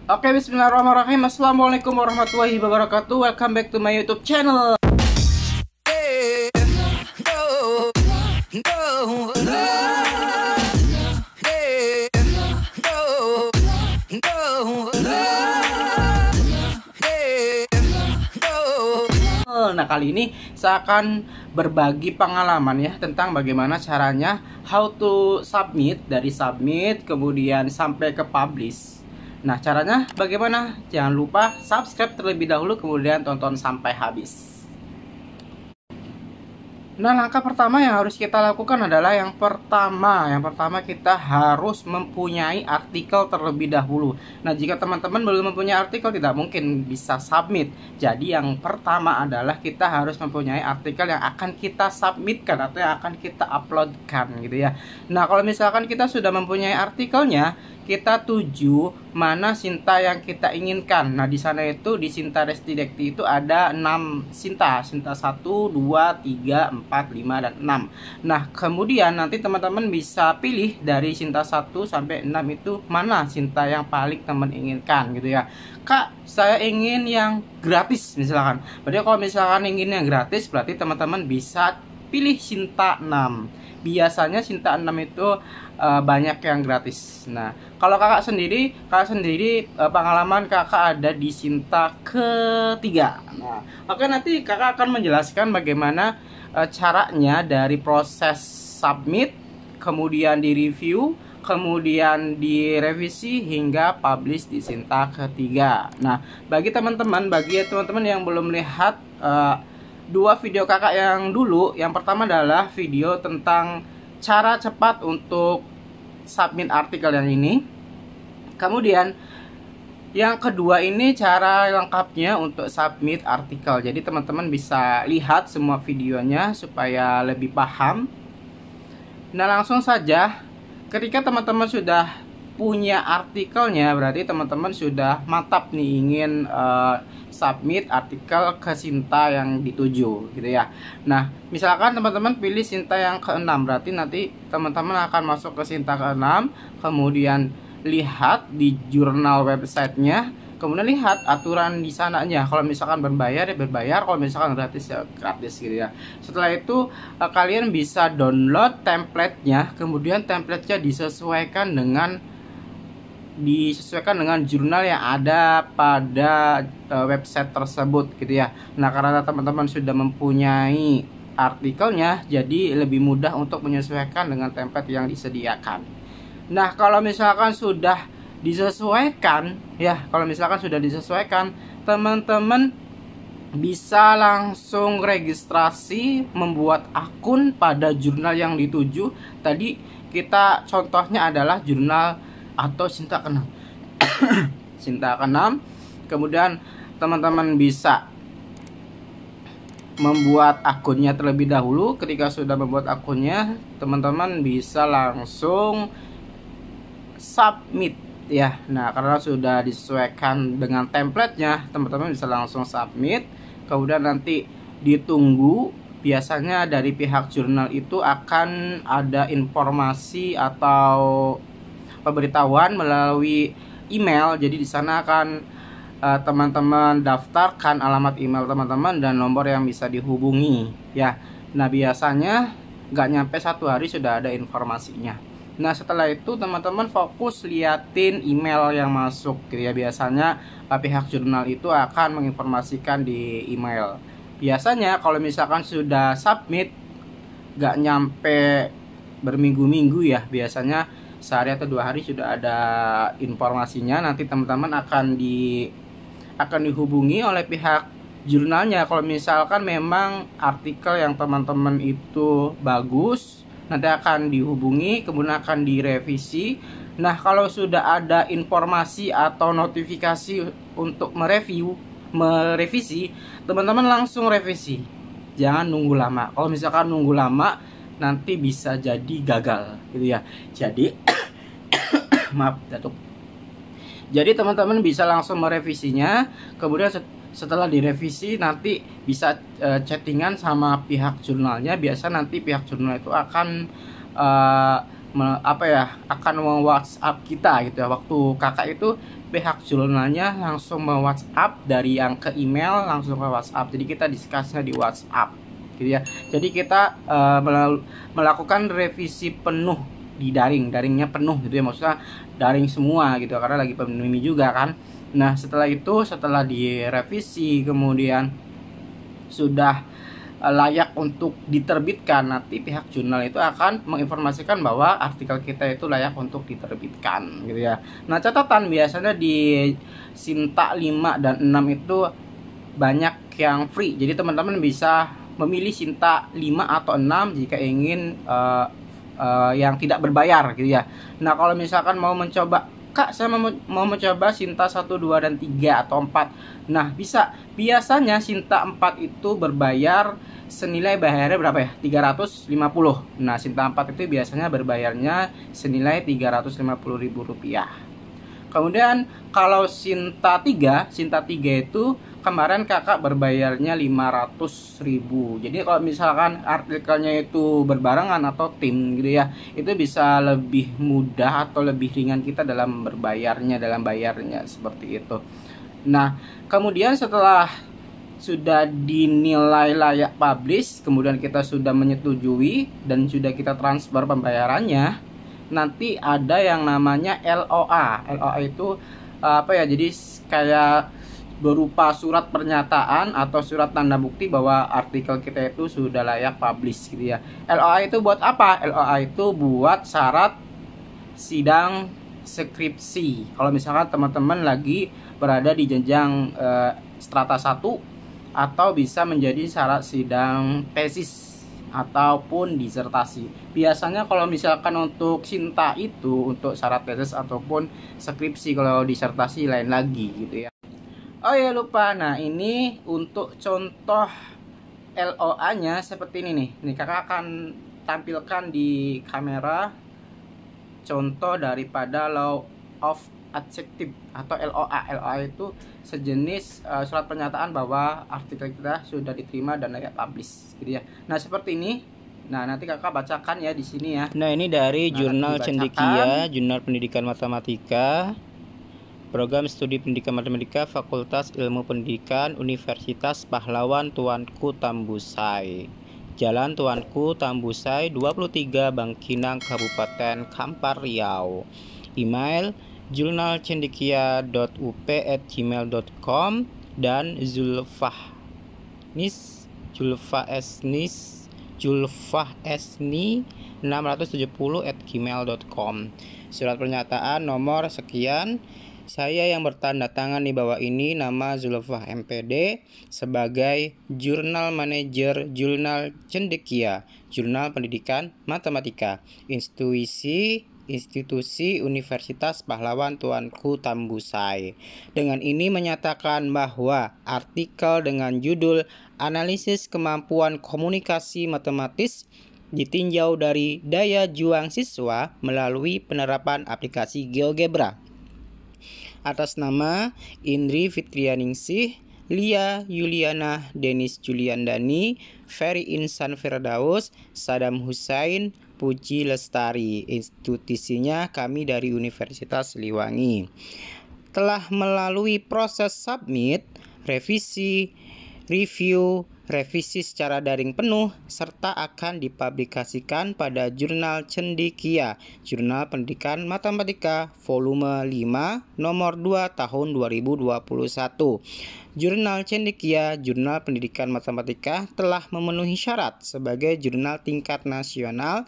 Oke, bismillahirrahmanirrahim. Assalamualaikum warahmatullahi wabarakatuh. Welcome back to my YouTube channel. Nah, kali ini saya akan berbagi pengalaman ya tentang bagaimana caranya how to submit, dari submit kemudian sampai ke publish. Nah, caranya bagaimana? Jangan lupa subscribe terlebih dahulu kemudian tonton sampai habis. Nah, langkah pertama yang harus kita lakukan adalah yang pertama kita harus mempunyai artikel terlebih dahulu. Nah, jika teman-teman belum mempunyai artikel, tidak mungkin bisa submit. Jadi yang pertama adalah kita harus mempunyai artikel yang akan kita submitkan atau yang akan kita uploadkan gitu ya. Nah, kalau misalkan kita sudah mempunyai artikelnya, kita tuju mana Sinta yang kita inginkan. Nah, di sana itu di Sinta Restidekti itu ada 6 Sinta. Sinta 1, 2, 3, 4, 5 dan 6. Nah, kemudian nanti teman-teman bisa pilih dari Sinta 1 sampai 6 itu mana Sinta yang paling teman inginkan gitu ya. Kak, saya ingin yang gratis misalkan. Berarti kalau misalkan ingin yang gratis, berarti teman-teman bisa pilih Sinta 6. Biasanya Sinta 6 itu banyak yang gratis. Nah, kalau kakak sendiri pengalaman kakak ada di Sinta ketiga. Nah, oke, nanti kakak akan menjelaskan bagaimana caranya dari proses submit, kemudian di review, kemudian direvisi hingga publish di Sinta ketiga. Nah, bagi teman-teman yang belum lihat dua video kakak yang dulu, yang pertama adalah video tentang cara cepat untuk submit artikel yang ini. Kemudian yang kedua ini cara lengkapnya untuk submit artikel. Jadi teman-teman bisa lihat semua videonya supaya lebih paham. Nah, langsung saja, ketika teman-teman sudah punya artikelnya, berarti teman-teman sudah mantap nih ingin submit artikel ke Sinta yang dituju gitu ya. Nah, misalkan teman-teman pilih Sinta yang ke-6, berarti nanti teman-teman akan masuk ke Sinta ke-6, kemudian lihat di jurnal websitenya, kemudian lihat aturan di sananya. Kalau misalkan berbayar ya berbayar, kalau misalkan gratis ya gratis gitu ya. Setelah itu kalian bisa download templatenya, kemudian templatenya disesuaikan dengan jurnal yang ada pada website tersebut gitu ya. Nah, karena teman-teman sudah mempunyai artikelnya, jadi lebih mudah untuk menyesuaikan dengan template yang disediakan. Nah, kalau misalkan sudah disesuaikan ya, teman-teman bisa langsung registrasi, membuat akun pada jurnal yang dituju. Tadi kita contohnya adalah jurnal atau Sinta ke-6. Sinta ke-6. Kemudian teman-teman bisa membuat akunnya terlebih dahulu. Ketika sudah membuat akunnya, teman-teman bisa langsung submit ya. Nah, karena sudah disesuaikan dengan templatenya, teman-teman bisa langsung submit. Kemudian nanti ditunggu, biasanya dari pihak jurnal itu akan ada informasi atau pemberitahuan melalui email. Jadi di sana akan teman-teman daftarkan alamat email teman-teman dan nomor yang bisa dihubungi ya. Nah, biasanya nggak nyampe 1 hari sudah ada informasinya. Nah, setelah itu teman-teman fokus liatin email yang masuk gitu ya. Biasanya pihak jurnal itu akan menginformasikan di email. Biasanya kalau misalkan sudah submit nggak nyampe berminggu-minggu ya, biasanya sehari atau 2 hari sudah ada informasinya. Nanti teman-teman akan dihubungi oleh pihak jurnalnya. Kalau misalkan memang artikel yang teman-teman itu bagus, nanti akan dihubungi, kemudian akan direvisi. Nah, kalau sudah ada informasi atau notifikasi untuk merevisi, teman-teman langsung revisi. Jangan nunggu lama. Kalau misalkan nunggu lama, nanti bisa jadi gagal gitu ya. Jadi maaf, batuk. Jadi teman-teman bisa langsung merevisinya. Kemudian setelah direvisi nanti bisa chattingan sama pihak jurnalnya. Biasa nanti pihak jurnal itu akan akan me-WhatsApp kita gitu ya. Waktu kakak itu pihak jurnalnya langsung me-WhatsApp dari yang ke email langsung ke WhatsApp. Jadi kita diskusinya di WhatsApp gitu ya. Jadi kita melakukan revisi penuh di daringnya penuh gitu ya, maksudnya daring semua gitu karena lagi pandemi juga kan. Nah setelah itu, setelah direvisi kemudian sudah layak untuk diterbitkan, nanti pihak jurnal itu akan menginformasikan bahwa artikel kita itu layak untuk diterbitkan gitu ya. Nah catatan biasanya di Sinta 5 dan 6 itu banyak yang free, jadi teman-teman bisa memilih Sinta 5 atau 6 jika ingin yang tidak berbayar gitu ya. Nah kalau misalkan mau mencoba, Kak saya mau mencoba Sinta 1, 2, dan 3 atau 4. Nah bisa, biasanya Sinta 4 itu berbayar senilai bayarnya berapa ya? 350. Nah Sinta 4 itu biasanya berbayarnya senilai Rp350.000. Kemudian kalau Sinta 3 itu kemarin kakak berbayarnya 500.000. Jadi kalau misalkan artikelnya itu berbarengan atau tim gitu ya, itu bisa lebih mudah atau lebih ringan kita dalam bayarnya seperti itu. Nah kemudian setelah sudah dinilai layak publish, kemudian kita sudah menyetujui dan sudah kita transfer pembayarannya, nanti ada yang namanya LOA. LOA itu jadi kayak berupa surat pernyataan atau surat tanda bukti bahwa artikel kita itu sudah layak publish gitu ya. LOA itu buat apa? LOA itu buat syarat sidang skripsi. Kalau misalkan teman-teman lagi berada di jenjang strata 1, atau bisa menjadi syarat sidang tesis ataupun disertasi. Biasanya kalau misalkan untuk Sinta itu untuk syarat tesis ataupun skripsi, kalau disertasi lain lagi gitu ya. Oh ya lupa, nah ini untuk contoh LOA-nya seperti ini nih. Nih kakak akan tampilkan di kamera contoh daripada Law of Adjective atau LOA. LOA itu sejenis surat pernyataan bahwa artikel kita sudah diterima dan layak publish gitu ya. Nah seperti ini. Nah nanti kakak bacakan ya di sini ya. Nah ini dari Jurnal Cendekia, Jurnal Pendidikan Matematika, Program Studi Pendidikan Matematika, Fakultas Ilmu Pendidikan, Universitas Pahlawan Tuanku Tambusai, Jalan Tuanku Tambusai 23 Bangkinang, Kabupaten Kampar, Riau. Email jurnalcendekia.up@gmail.com dan julfahesni670@gmail.com. Surat pernyataan nomor sekian. Saya yang bertanda tangan di bawah ini nama Zulfah MPD sebagai Jurnal Manager Jurnal Cendekia, Jurnal Pendidikan Matematika, Institusi Universitas Pahlawan Tuanku Tambusai. Dengan ini menyatakan bahwa artikel dengan judul Analisis Kemampuan Komunikasi Matematis ditinjau dari daya juang siswa melalui penerapan aplikasi GeoGebra. Atas nama Indri Fitrianingsih, Lia Yuliana Denis Juliandani, Ferry Insan Firdaus, Sadam Husain, Puji Lestari. Institusinya kami dari Universitas Siliwangi. Telah melalui proses submit, revisi, review, revisi secara daring penuh, serta akan dipublikasikan pada Jurnal Cendekia, Jurnal Pendidikan Matematika, volume 5, nomor 2 tahun 2021. Jurnal Cendekia, Jurnal Pendidikan Matematika telah memenuhi syarat sebagai jurnal tingkat nasional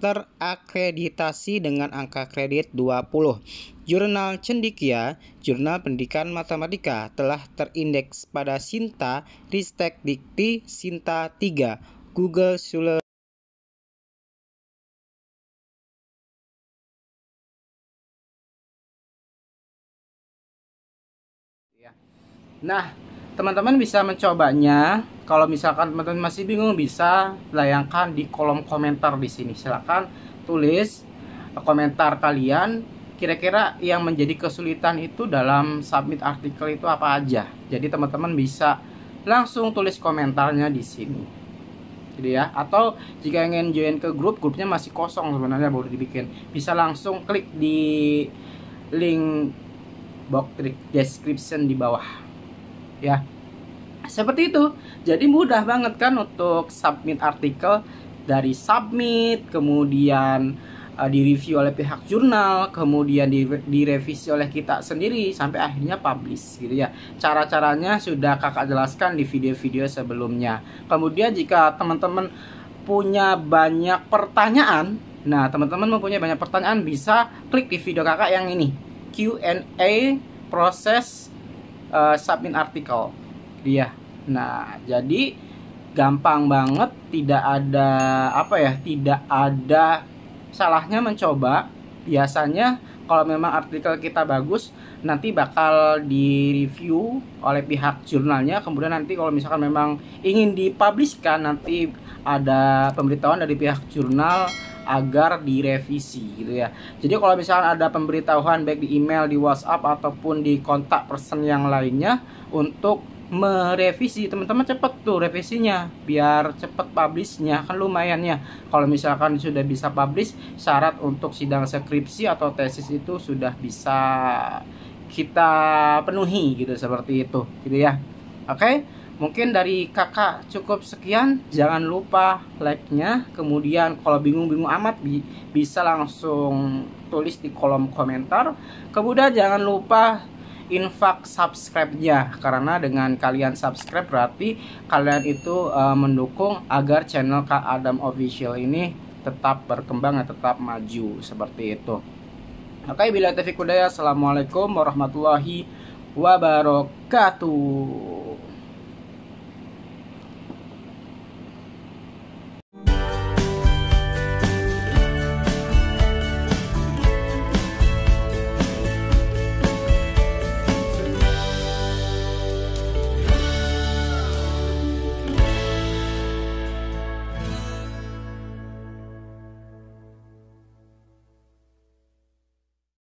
terakreditasi dengan angka kredit 20. Jurnal Cendekia, Jurnal Pendidikan Matematika telah terindeks pada Sinta Ristek Dikti Sinta 3 Google Scholar. Nah, teman-teman bisa mencobanya. Kalau misalkan teman-teman masih bingung, bisa layangkan di kolom komentar di sini. Silakan tulis komentar kalian. Kira-kira yang menjadi kesulitan itu dalam submit artikel itu apa aja. Jadi teman-teman bisa langsung tulis komentarnya di sini. gitu ya. Atau jika ingin join ke grup, grupnya masih kosong sebenarnya, baru dibikin, bisa langsung klik di link box description di bawah ya. Seperti itu. Jadi mudah banget kan untuk submit artikel, dari submit kemudian direview oleh pihak jurnal, kemudian direvisi oleh kita sendiri sampai akhirnya publish gitu ya. Cara-caranya sudah kakak jelaskan di video-video sebelumnya. Kemudian jika teman-teman punya banyak pertanyaan, nah teman-teman mempunyai banyak pertanyaan, bisa klik di video kakak yang ini, Q&A proses submit artikel dia. Nah, jadi gampang banget, tidak ada tidak ada salahnya mencoba. Biasanya kalau memang artikel kita bagus, nanti bakal direview oleh pihak jurnalnya. Kemudian nanti kalau misalkan memang ingin dipublishkan, nanti ada pemberitahuan dari pihak jurnal agar direvisi gitu ya. Jadi kalau misalkan ada pemberitahuan baik di email, di WhatsApp ataupun di kontak person yang lainnya untuk merevisi, teman-teman cepet tuh revisinya biar cepet publishnya, kan lumayan ya. Kalau misalkan sudah bisa publish, syarat untuk sidang skripsi atau tesis itu sudah bisa kita penuhi gitu, seperti itu gitu ya. Oke, mungkin dari kakak cukup sekian. Jangan lupa like-nya. Kemudian kalau bingung-bingung amat bisa langsung tulis di kolom komentar. Kemudian jangan lupa infak subscribe-nya, karena dengan kalian subscribe berarti kalian itu mendukung agar channel Kak Adam Official ini tetap berkembang dan tetap maju, seperti itu. Oke, bila taufiq hidayah. Assalamualaikum warahmatullahi wabarakatuh.